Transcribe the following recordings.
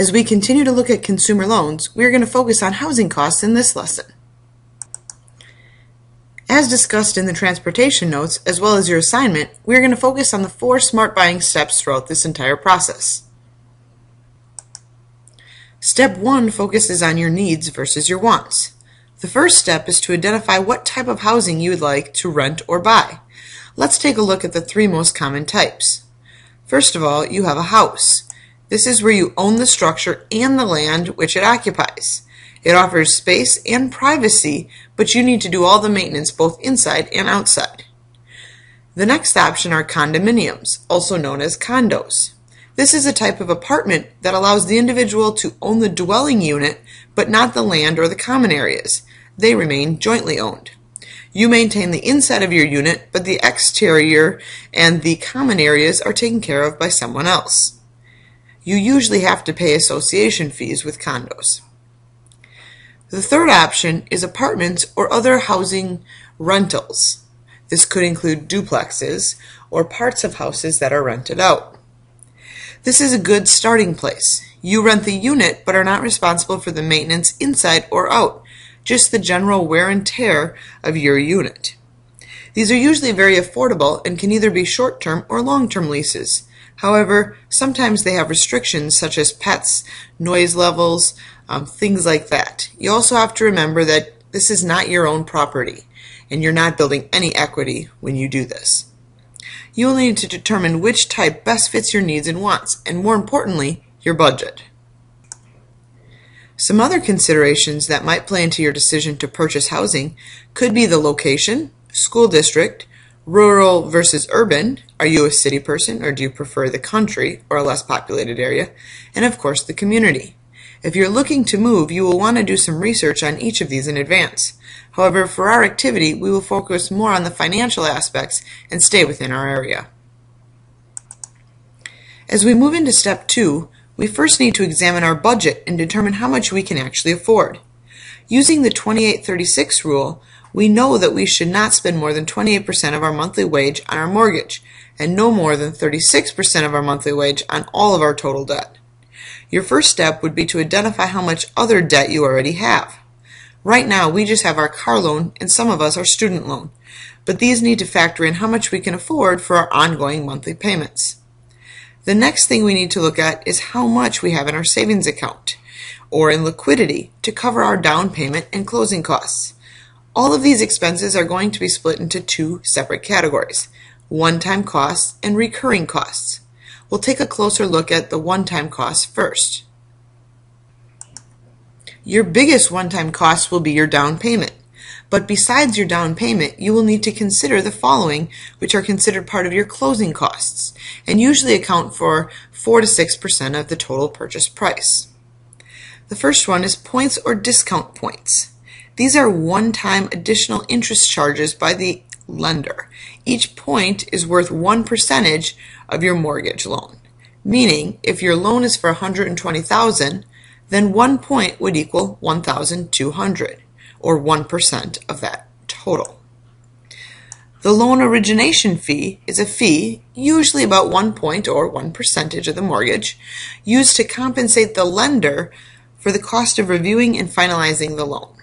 As we continue to look at consumer loans, we are going to focus on housing costs in this lesson. As discussed in the transportation notes, as well as your assignment, we are going to focus on the 4 smart buying steps throughout this entire process. Step 1 focuses on your needs versus your wants. The first step is to identify what type of housing you would like to rent or buy. Let's take a look at the 3 most common types. First of all, you have a house. This is where you own the structure and the land which it occupies. It offers space and privacy, but you need to do all the maintenance both inside and outside. The next option are condominiums, also known as condos. This is a type of apartment that allows the individual to own the dwelling unit, but not the land or the common areas. They remain jointly owned. You maintain the inside of your unit, but the exterior and the common areas are taken care of by someone else. You usually have to pay association fees with condos. The third option is apartments or other housing rentals. This could include duplexes or parts of houses that are rented out. This is a good starting place. You rent the unit but are not responsible for the maintenance inside or out, just the general wear and tear of your unit. These are usually very affordable and can either be short-term or long-term leases. However, sometimes they have restrictions such as pets, noise levels, things like that. You also have to remember that this is not your own property, and you're not building any equity when you do this. You will need to determine which type best fits your needs and wants, and more importantly, your budget. Some other considerations that might play into your decision to purchase housing could be the location, school district, rural versus urban. Are you a city person or do you prefer the country or a less populated area? And of course the community. If you're looking to move, you will want to do some research on each of these in advance. However, for our activity, we will focus more on the financial aspects and stay within our area. As we move into step 2, we first need to examine our budget and determine how much we can actually afford. Using the 28-36 rule, we know that we should not spend more than 28% of our monthly wage on our mortgage and no more than 36% of our monthly wage on all of our total debt. Your first step would be to identify how much other debt you already have. Right now, we just have our car loan and some of us our student loan, but these need to factor in how much we can afford for our ongoing monthly payments. The next thing we need to look at is how much we have in our savings account or in liquidity to cover our down payment and closing costs. All of these expenses are going to be split into 2 separate categories, one-time costs and recurring costs. We'll take a closer look at the one-time costs first. Your biggest one-time cost will be your down payment. But besides your down payment, you will need to consider the following, which are considered part of your closing costs, and usually account for 4 to 6% of the total purchase price. The first one is points or discount points. These are one-time additional interest charges by the lender. Each point is worth 1% of your mortgage loan, meaning if your loan is for $120,000, then 1 point would equal $1,200, or 1% of that total. The loan origination fee is a fee, usually about 1 point or 1% of the mortgage, used to compensate the lender for the cost of reviewing and finalizing the loan.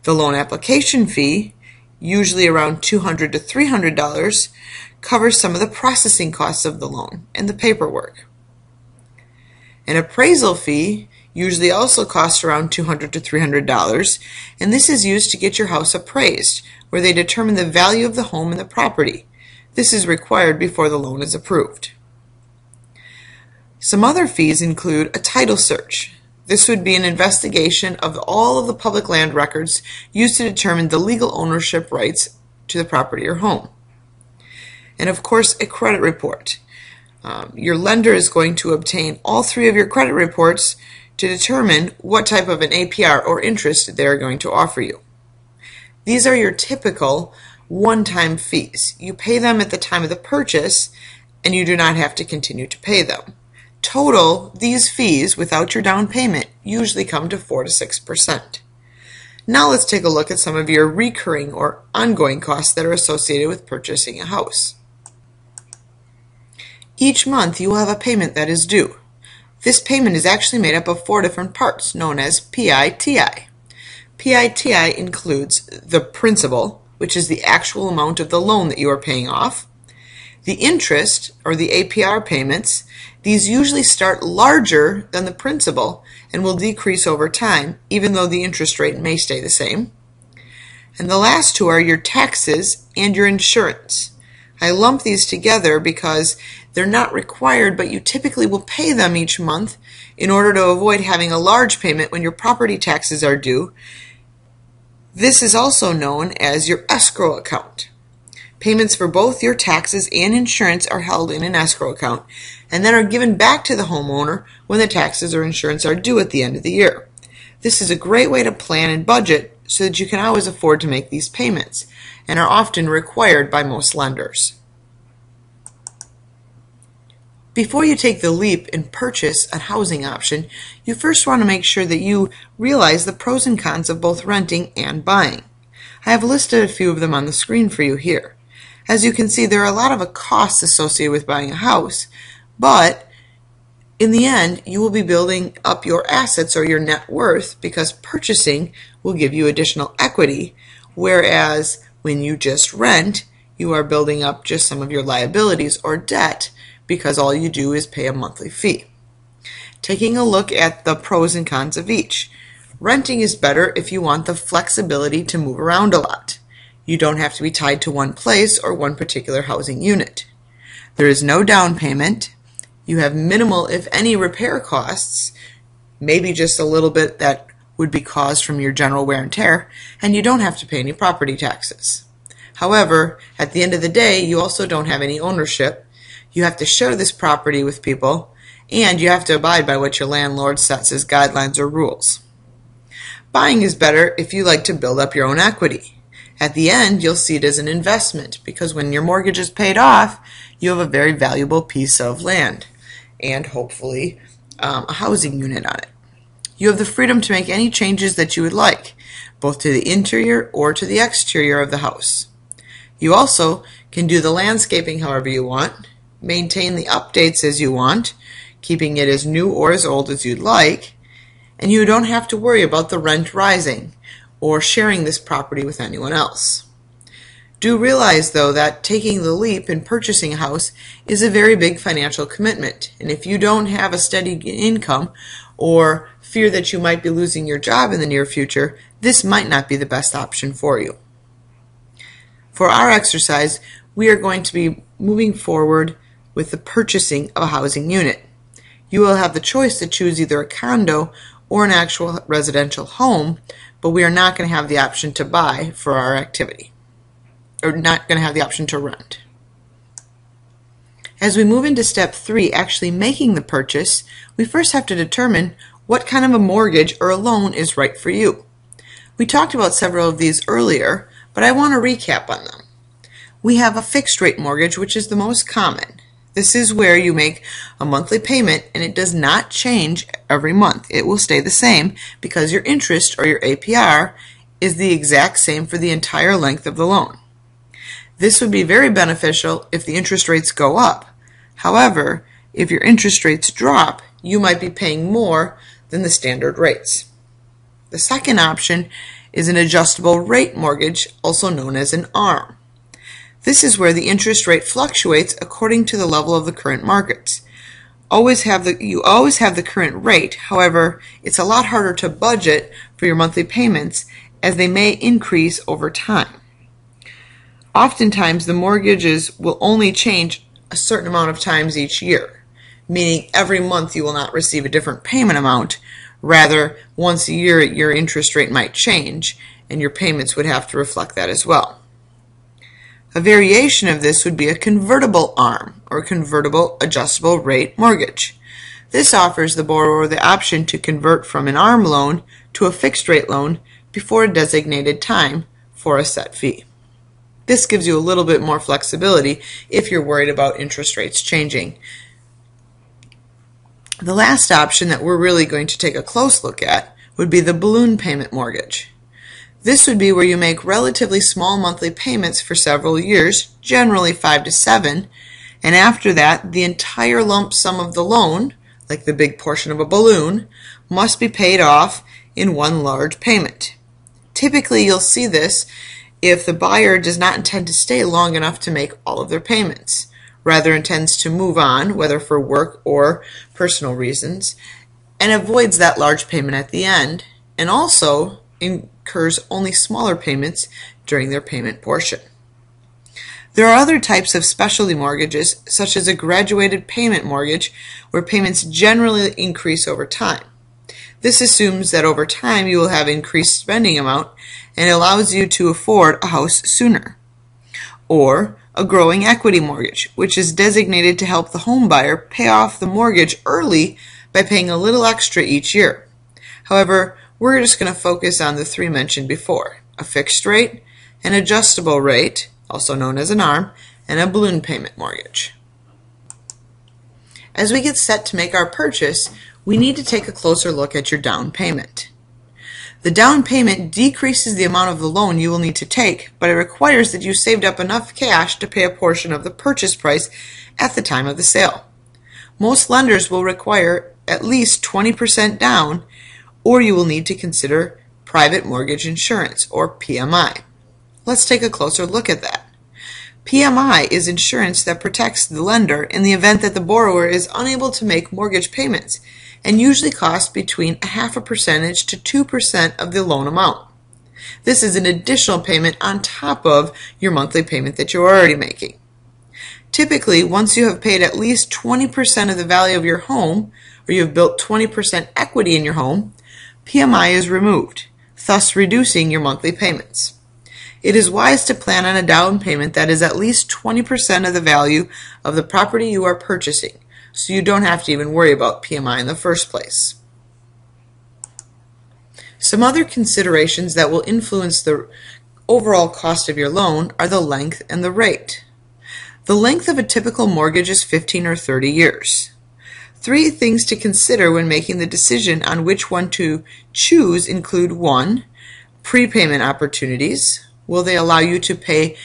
The loan application fee, usually around $200 to $300, covers some of the processing costs of the loan and the paperwork. An appraisal fee usually also costs around $200 to $300, and this is used to get your house appraised, where they determine the value of the home and the property. This is required before the loan is approved. Some other fees include a title search. This would be an investigation of all of the public land records used to determine the legal ownership rights to the property or home. And of course, a credit report. Your lender is going to obtain all 3 of your credit reports to determine what type of an APR or interest they are going to offer you. These are your typical one-time fees. You pay them at the time of the purchase, and you do not have to continue to pay them. Total, these fees, without your down payment, usually come to 4 to 6%. Now let's take a look at some of your recurring or ongoing costs that are associated with purchasing a house. Each month you will have a payment that is due. This payment is actually made up of 4 different parts, known as PITI. PITI includes the principal, which is the actual amount of the loan that you are paying off. The interest, or the APR payments, these usually start larger than the principal and will decrease over time, even though the interest rate may stay the same. And the last 2 are your taxes and your insurance. I lump these together because they're not required, but you typically will pay them each month in order to avoid having a large payment when your property taxes are due. This is also known as your escrow account. Payments for both your taxes and insurance are held in an escrow account and then are given back to the homeowner when the taxes or insurance are due at the end of the year. This is a great way to plan and budget so that you can always afford to make these payments and are often required by most lenders. Before you take the leap and purchase a housing option, you first want to make sure that you realize the pros and cons of both renting and buying. I have listed a few of them on the screen for you here. As you can see, there are a lot of costs associated with buying a house, but in the end, you will be building up your assets or your net worth because purchasing will give you additional equity, whereas when you just rent, you are building up just some of your liabilities or debt because all you do is pay a monthly fee. Taking a look at the pros and cons of each. Renting is better if you want the flexibility to move around a lot. You don't have to be tied to one place or one particular housing unit. There is no down payment. You have minimal, if any, repair costs, maybe just a little bit that would be caused from your general wear and tear, and you don't have to pay any property taxes. However, at the end of the day, you also don't have any ownership. You have to share this property with people, and you have to abide by what your landlord sets as guidelines or rules. Buying is better if you like to build up your own equity. At the end, you'll see it as an investment because when your mortgage is paid off, you have a very valuable piece of land and hopefully a housing unit on it. You have the freedom to make any changes that you would like, both to the interior or to the exterior of the house. You also can do the landscaping however you want, maintain the updates as you want, keeping it as new or as old as you'd like, and you don't have to worry about the rent rising or sharing this property with anyone else. Do realize, though, that taking the leap and purchasing a house is a very big financial commitment, and if you don't have a steady income or fear that you might be losing your job in the near future, this might not be the best option for you. For our exercise, we are going to be moving forward with the purchasing of a housing unit. You will have the choice to choose either a condo or an actual residential home, but we are not going to have the option to buy for our activity, or not going to have the option to rent. As we move into step 3, actually making the purchase, we first have to determine what kind of a mortgage or a loan is right for you. We talked about several of these earlier, but I want to recap on them. We have a fixed rate mortgage, which is the most common. This is where you make a monthly payment and it does not change every month. It will stay the same because your interest or your APR is the exact same for the entire length of the loan. This would be very beneficial if the interest rates go up. However, if your interest rates drop, you might be paying more than the standard rates. The second option is an adjustable rate mortgage, also known as an ARM. This is where the interest rate fluctuates according to the level of the current markets. You always have the current rate, however, it's a lot harder to budget for your monthly payments as they may increase over time. Oftentimes, the mortgages will only change a certain amount of times each year, meaning every month you will not receive a different payment amount. Rather, once a year your interest rate might change, and your payments would have to reflect that as well. A variation of this would be a convertible ARM, or convertible adjustable rate mortgage. This offers the borrower the option to convert from an ARM loan to a fixed rate loan before a designated time for a set fee. This gives you a little bit more flexibility if you're worried about interest rates changing. The last option that we're really going to take a close look at would be the balloon payment mortgage. This would be where you make relatively small monthly payments for several years, generally 5 to 7, and after that, the entire lump sum of the loan, like the big portion of a balloon, must be paid off in one large payment. Typically, you'll see this if the buyer does not intend to stay long enough to make all of their payments, rather intends to move on, whether for work or personal reasons, and avoids that large payment at the end, and also incurs only smaller payments during their payment portion. There are other types of specialty mortgages, such as a graduated payment mortgage, where payments generally increase over time. This assumes that over time you will have increased spending amount and allows you to afford a house sooner. Or a growing equity mortgage, which is designated to help the home buyer pay off the mortgage early by paying a little extra each year. However, we're just going to focus on the three mentioned before: a fixed rate, an adjustable rate, also known as an ARM, and a balloon payment mortgage. As we get set to make our purchase, we need to take a closer look at your down payment. The down payment decreases the amount of the loan you will need to take, but it requires that you saved up enough cash to pay a portion of the purchase price at the time of the sale. Most lenders will require at least 20% down, or you will need to consider private mortgage insurance, or PMI. Let's take a closer look at that. PMI is insurance that protects the lender in the event that the borrower is unable to make mortgage payments, and usually costs between 0.5% to 2% of the loan amount. This is an additional payment on top of your monthly payment that you're already making. Typically, once you have paid at least 20% of the value of your home, or you have built 20% equity in your home, PMI is removed, thus reducing your monthly payments. It is wise to plan on a down payment that is at least 20% of the value of the property you are purchasing, so you don't have to even worry about PMI in the first place. Some other considerations that will influence the overall cost of your loan are the length and the rate. The length of a typical mortgage is 15 or 30 years. Three things to consider when making the decision on which one to choose include: 1. Prepayment opportunities. Will they allow you to pay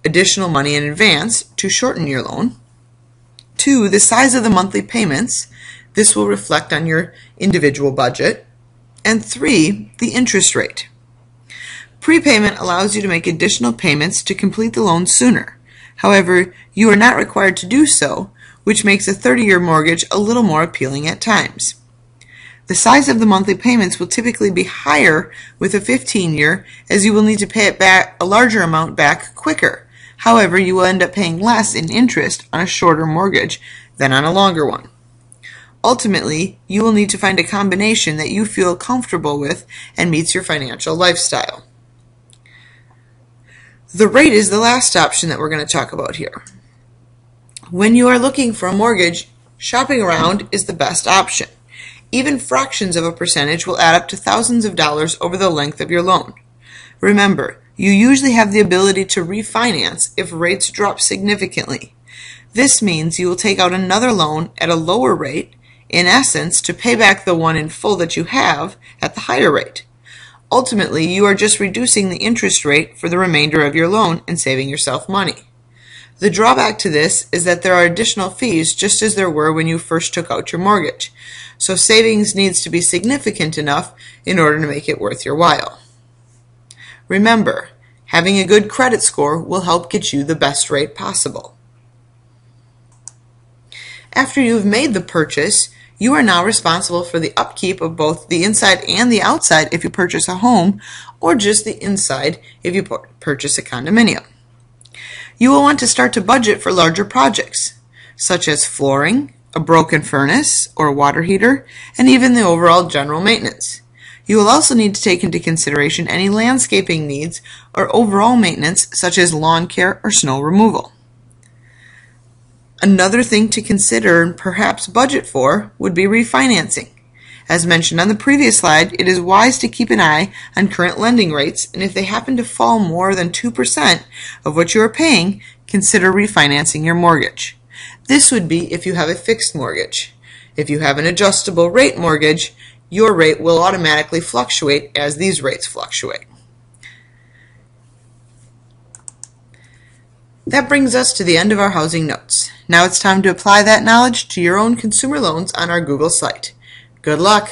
additional money in advance to shorten your loan? 2. The size of the monthly payments. This will reflect on your individual budget. And 3. The interest rate. Prepayment allows you to make additional payments to complete the loan sooner. However, you are not required to do so, which makes a 30-year mortgage a little more appealing at times. The size of the monthly payments will typically be higher with a 15-year, as you will need to pay it back a larger amount back quicker. However, you will end up paying less in interest on a shorter mortgage than on a longer one. Ultimately, you will need to find a combination that you feel comfortable with and meets your financial lifestyle. The rate is the last option that we're going to talk about here. When you are looking for a mortgage, shopping around is the best option. Even fractions of a percentage will add up to thousands of dollars over the length of your loan. Remember, you usually have the ability to refinance if rates drop significantly. This means you will take out another loan at a lower rate, in essence, to pay back the one in full that you have at the higher rate. Ultimately, you are just reducing the interest rate for the remainder of your loan and saving yourself money. The drawback to this is that there are additional fees, just as there were when you first took out your mortgage. So savings needs to be significant enough in order to make it worth your while. Remember, having a good credit score will help get you the best rate possible. After you've made the purchase, you are now responsible for the upkeep of both the inside and the outside if you purchase a home, or just the inside if you purchase a condominium. You will want to start to budget for larger projects, such as flooring, a broken furnace or a water heater, and even the overall general maintenance. You will also need to take into consideration any landscaping needs or overall maintenance, such as lawn care or snow removal. Another thing to consider and perhaps budget for would be refinancing. As mentioned on the previous slide, it is wise to keep an eye on current lending rates, and if they happen to fall more than 2% of what you are paying, consider refinancing your mortgage. This would be if you have a fixed mortgage. If you have an adjustable rate mortgage, your rate will automatically fluctuate as these rates fluctuate. That brings us to the end of our housing notes. Now it's time to apply that knowledge to your own consumer loans on our Google site. Good luck!